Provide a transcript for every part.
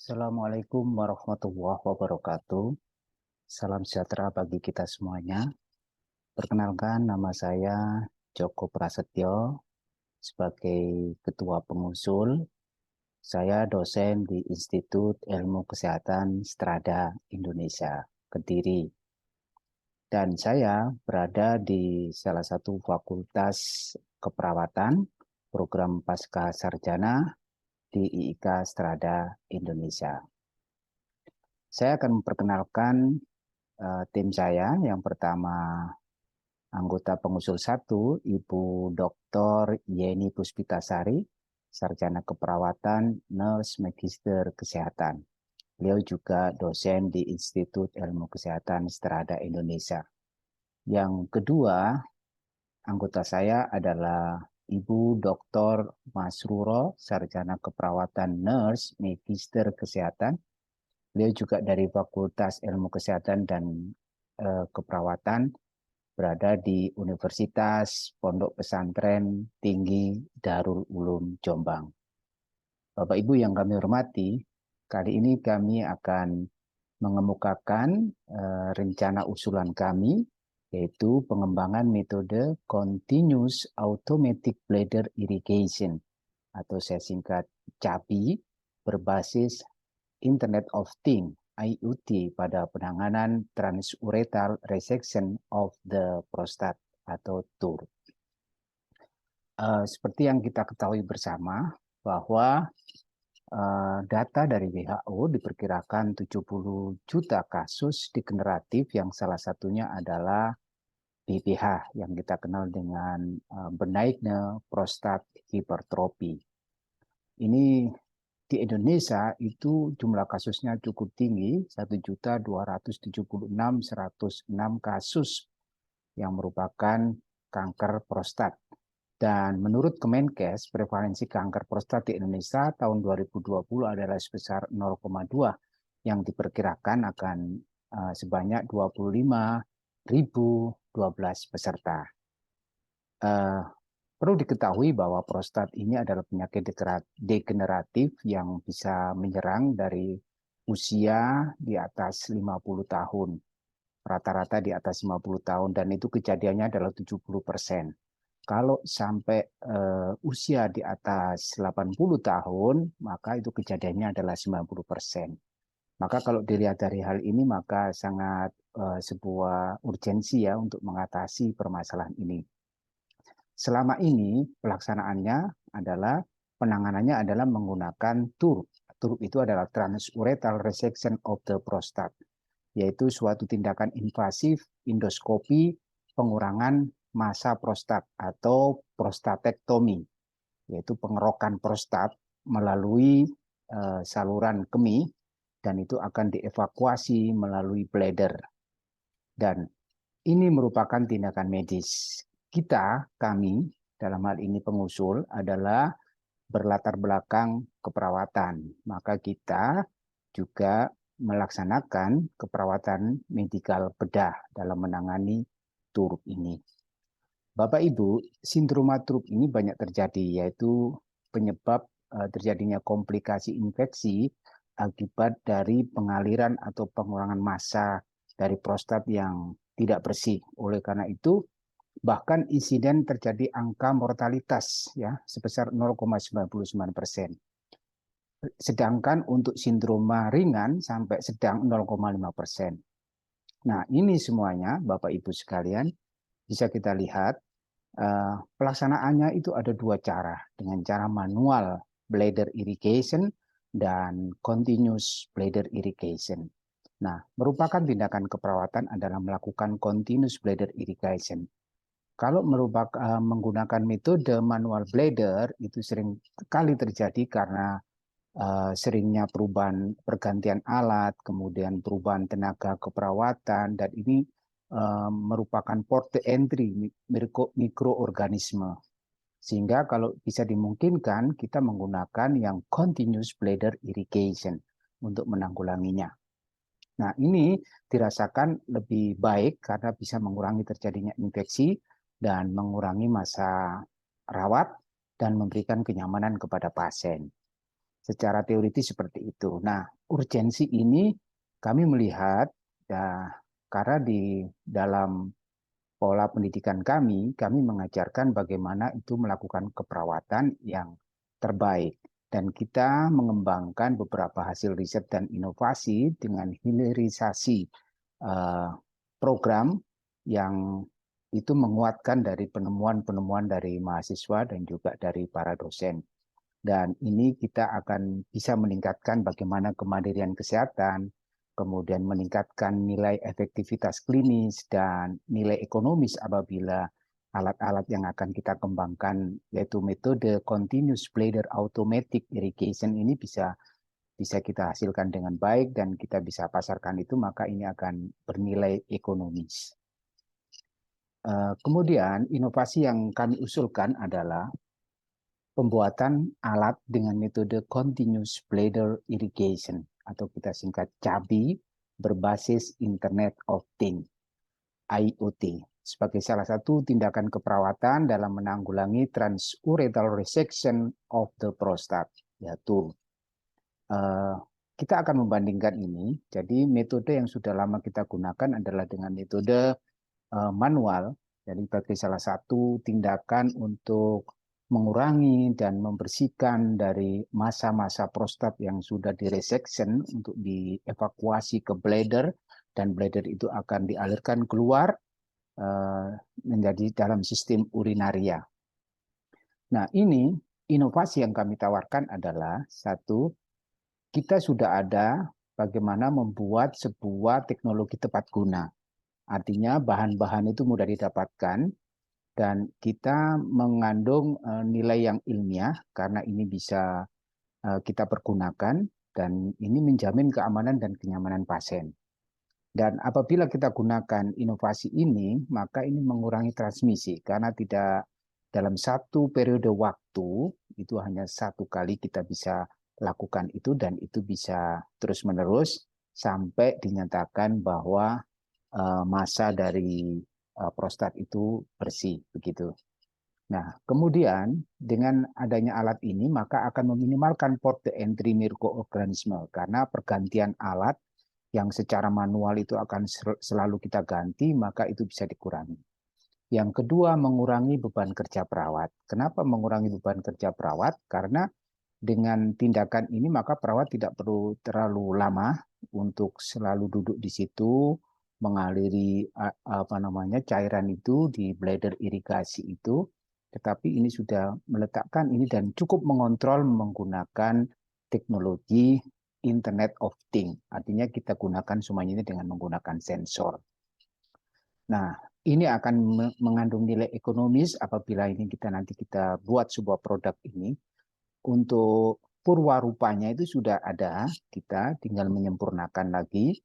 Assalamualaikum warahmatullahi wabarakatuh. Salam sejahtera bagi kita semuanya. Perkenalkan, nama saya Joko Prasetyo sebagai Ketua Pengusul. Saya dosen di Institut Ilmu Kesehatan Strada Indonesia, Kediri. Dan saya berada di salah satu fakultas keperawatan program Pasca Sarjana di IIK Strada Indonesia. Saya akan memperkenalkan tim saya. Yang pertama, anggota pengusul 1, Ibu Dr. Yeni Puspitasari, Sarjana Keperawatan, Nurse Magister Kesehatan. Beliau juga dosen di Institut Ilmu Kesehatan Strada Indonesia. Yang kedua, anggota saya adalah Ibu Dr. Masruro, Sarjana Keperawatan, Nurse Magister Kesehatan. Beliau juga dari Fakultas Ilmu Kesehatan dan Keperawatan, berada di Universitas Pondok Pesantren Tinggi Darul Ulum Jombang. Bapak Ibu yang kami hormati, kali ini kami akan mengemukakan rencana usulan kami, yaitu pengembangan metode Continuous Automatic Bladder Irrigation, atau saya singkat CABI, berbasis Internet of Things IoT pada penanganan transuretal resection of the prostate atau TUR. Seperti yang kita ketahui bersama bahwa data dari WHO diperkirakan 70 juta kasus degeneratif yang salah satunya adalah BPH yang kita kenal dengan benign prostate hypertrophy. Ini di Indonesia itu jumlah kasusnya cukup tinggi, 1.276.106 kasus yang merupakan kanker prostat. Dan menurut Kemenkes, prevalensi kanker prostat di Indonesia tahun 2020 adalah sebesar 0,2 yang diperkirakan akan sebanyak 25.012 peserta. Perlu diketahui bahwa prostat ini adalah penyakit degeneratif yang bisa menyerang dari usia di atas 50 tahun. Rata-rata di atas 50 tahun, dan itu kejadiannya adalah 70%. Kalau sampai usia di atas 80 tahun, maka itu kejadiannya adalah 90%. Maka kalau dilihat dari hal ini, maka sangat sebuah urgensi ya untuk mengatasi permasalahan ini. Selama ini pelaksanaannya adalah penanganannya adalah menggunakan TUR. TUR itu adalah transuretal resection of the prostate, yaitu suatu tindakan invasif endoskopi pengurangan massa prostat atau prostatektomi, yaitu pengerokan prostat melalui saluran kemih, dan itu akan dievakuasi melalui bladder. Dan ini merupakan tindakan medis. Kami dalam hal ini pengusul adalah berlatar belakang keperawatan. Maka kita juga melaksanakan keperawatan medikal bedah dalam menangani TURP ini. Bapak Ibu, sindroma TURP ini banyak terjadi, yaitu penyebab terjadinya komplikasi infeksi akibat dari pengaliran atau pengurangan massa dari prostat yang tidak bersih. Oleh karena itu, bahkan insiden terjadi angka mortalitas ya sebesar 0,99%. Sedangkan untuk sindroma ringan sampai sedang 0,5%. Nah, ini semuanya Bapak Ibu sekalian bisa kita lihat pelaksanaannya itu ada dua cara, dengan cara manual bladder irrigation dan continuous bladder irrigation. Nah, merupakan tindakan keperawatan adalah melakukan continuous bladder irrigation. Kalau menggunakan metode manual bladder itu sering kali terjadi karena seringnya perubahan pergantian alat, kemudian perubahan tenaga keperawatan, dan ini merupakan port entry mikroorganisme. Sehingga kalau bisa dimungkinkan kita menggunakan yang continuous bladder irrigation untuk menanggulanginya. Nah, ini dirasakan lebih baik karena bisa mengurangi terjadinya infeksi dan mengurangi masa rawat dan memberikan kenyamanan kepada pasien. Secara teoritis seperti itu. Nah, urgensi ini kami melihat ya, karena di dalam pola pendidikan kami mengajarkan bagaimana itu melakukan keperawatan yang terbaik. Dan kita mengembangkan beberapa hasil riset dan inovasi dengan hilirisasi program yang itu menguatkan dari penemuan-penemuan dari mahasiswa dan juga dari para dosen. Dan ini kita akan bisa meningkatkan bagaimana kemandirian kesehatan, kemudian meningkatkan nilai efektivitas klinis dan nilai ekonomis apabila alat-alat yang akan kita kembangkan, yaitu metode continuous bladder automatic irrigation ini bisa kita hasilkan dengan baik dan kita bisa pasarkan itu, maka ini akan bernilai ekonomis. Kemudian inovasi yang kami usulkan adalah pembuatan alat dengan metode continuous bladder irrigation atau kita singkat CABI berbasis Internet of Things (IoT) sebagai salah satu tindakan keperawatan dalam menanggulangi transuretal resection of the prostate, yaitu kita akan membandingkan ini. Jadi metode yang sudah lama kita gunakan adalah dengan metode manual, jadi sebagai salah satu tindakan untuk mengurangi dan membersihkan dari massa-massa prostat yang sudah diresection untuk dievakuasi ke bladder, dan bladder itu akan dialirkan keluar menjadi dalam sistem urinaria. Nah, ini inovasi yang kami tawarkan adalah satu, kita sudah ada bagaimana membuat sebuah teknologi tepat guna. Artinya bahan-bahan itu mudah didapatkan dan kita mengandung nilai yang ilmiah karena ini bisa kita pergunakan dan ini menjamin keamanan dan kenyamanan pasien. Dan apabila kita gunakan inovasi ini, maka ini mengurangi transmisi karena tidak dalam satu periode waktu, itu hanya satu kali kita bisa lakukan itu dan itu bisa terus-menerus sampai dinyatakan bahwa massa dari prostat itu bersih begitu. Nah, kemudian dengan adanya alat ini maka akan meminimalkan port entry mikroorganisme karena pergantian alat yang secara manual itu akan selalu kita ganti, maka itu bisa dikurangi. Yang kedua, mengurangi beban kerja perawat. Kenapa mengurangi beban kerja perawat? Karena dengan tindakan ini maka perawat tidak perlu terlalu lama untuk selalu duduk di situ mengaliri cairan itu di bladder irigasi itu, tetapi ini sudah meletakkan ini dan cukup mengontrol menggunakan teknologi Internet of Things. Artinya kita gunakan semuanya ini dengan menggunakan sensor. Nah, ini akan mengandung nilai ekonomis apabila ini nanti kita buat sebuah produk ini. Untuk purwarupanya itu sudah ada, kita tinggal menyempurnakan lagi.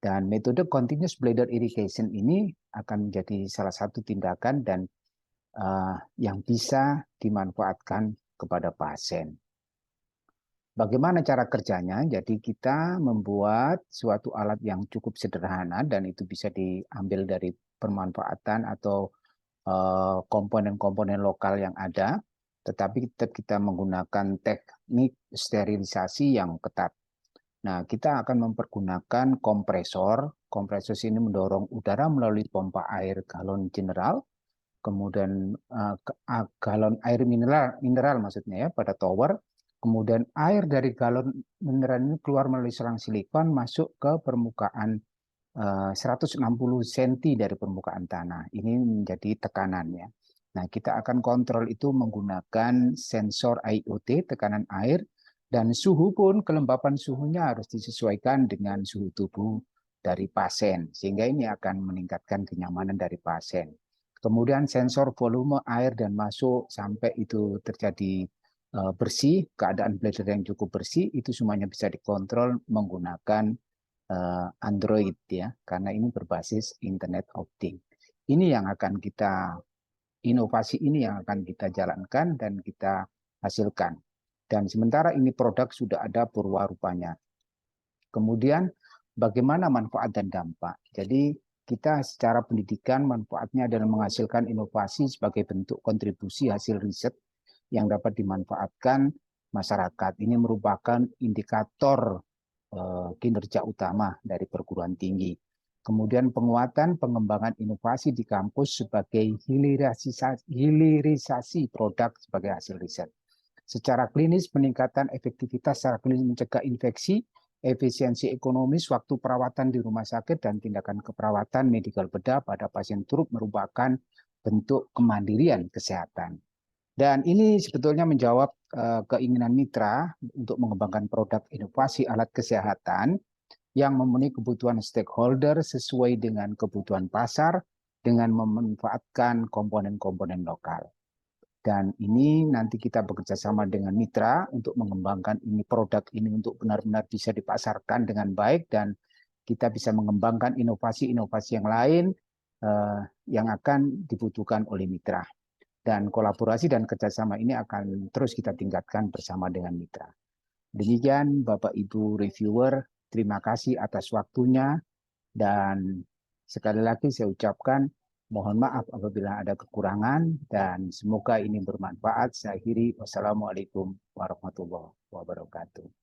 Dan metode continuous bladder irrigation ini akan menjadi salah satu tindakan dan yang bisa dimanfaatkan kepada pasien. Bagaimana cara kerjanya? Jadi kita membuat suatu alat yang cukup sederhana dan itu bisa diambil dari pemanfaatan atau komponen-komponen lokal yang ada, tetapi kita menggunakan teknik sterilisasi yang ketat. Nah, kita akan mempergunakan kompresor. Kompresor ini mendorong udara melalui pompa air galon general, kemudian galon air mineral maksudnya ya pada tower. Kemudian air dari galon mineral ini keluar melalui selang silikon masuk ke permukaan 160 cm dari permukaan tanah. Ini menjadi tekanannya. Nah, kita akan kontrol itu menggunakan sensor IoT, tekanan air, dan suhu pun, kelembapan suhunya harus disesuaikan dengan suhu tubuh dari pasien, sehingga ini akan meningkatkan kenyamanan dari pasien. Kemudian sensor volume air dan masuk sampai itu terjadi bersih, keadaan bladder yang cukup bersih, itu semuanya bisa dikontrol menggunakan Android ya, karena ini berbasis Internet of Things. Ini yang akan kita, inovasi ini yang akan kita jalankan dan kita hasilkan. Dan sementara ini produk sudah ada purwarupanya. Kemudian bagaimana manfaat dan dampak? Jadi kita secara pendidikan manfaatnya adalah menghasilkan inovasi sebagai bentuk kontribusi hasil riset yang dapat dimanfaatkan masyarakat. Ini merupakan indikator kinerja utama dari perguruan tinggi. Kemudian penguatan pengembangan inovasi di kampus sebagai hilirisasi produk sebagai hasil riset. Secara klinis, peningkatan efektivitas secara klinis mencegah infeksi, efisiensi ekonomis, waktu perawatan di rumah sakit, dan tindakan keperawatan medikal bedah pada pasien turut merupakan bentuk kemandirian kesehatan. Dan ini sebetulnya menjawab keinginan mitra untuk mengembangkan produk inovasi alat kesehatan yang memenuhi kebutuhan stakeholder sesuai dengan kebutuhan pasar dengan memanfaatkan komponen-komponen lokal. Dan ini nanti kita bekerja sama dengan mitra untuk mengembangkan ini produk ini untuk benar-benar bisa dipasarkan dengan baik dan kita bisa mengembangkan inovasi-inovasi yang lain yang akan dibutuhkan oleh mitra. Dan kolaborasi dan kerjasama ini akan terus kita tingkatkan bersama dengan mitra. Demikian Bapak Ibu reviewer, terima kasih atas waktunya dan sekali lagi saya ucapkan mohon maaf apabila ada kekurangan dan semoga ini bermanfaat. Saya akhiri, wassalamualaikum warahmatullahi wabarakatuh.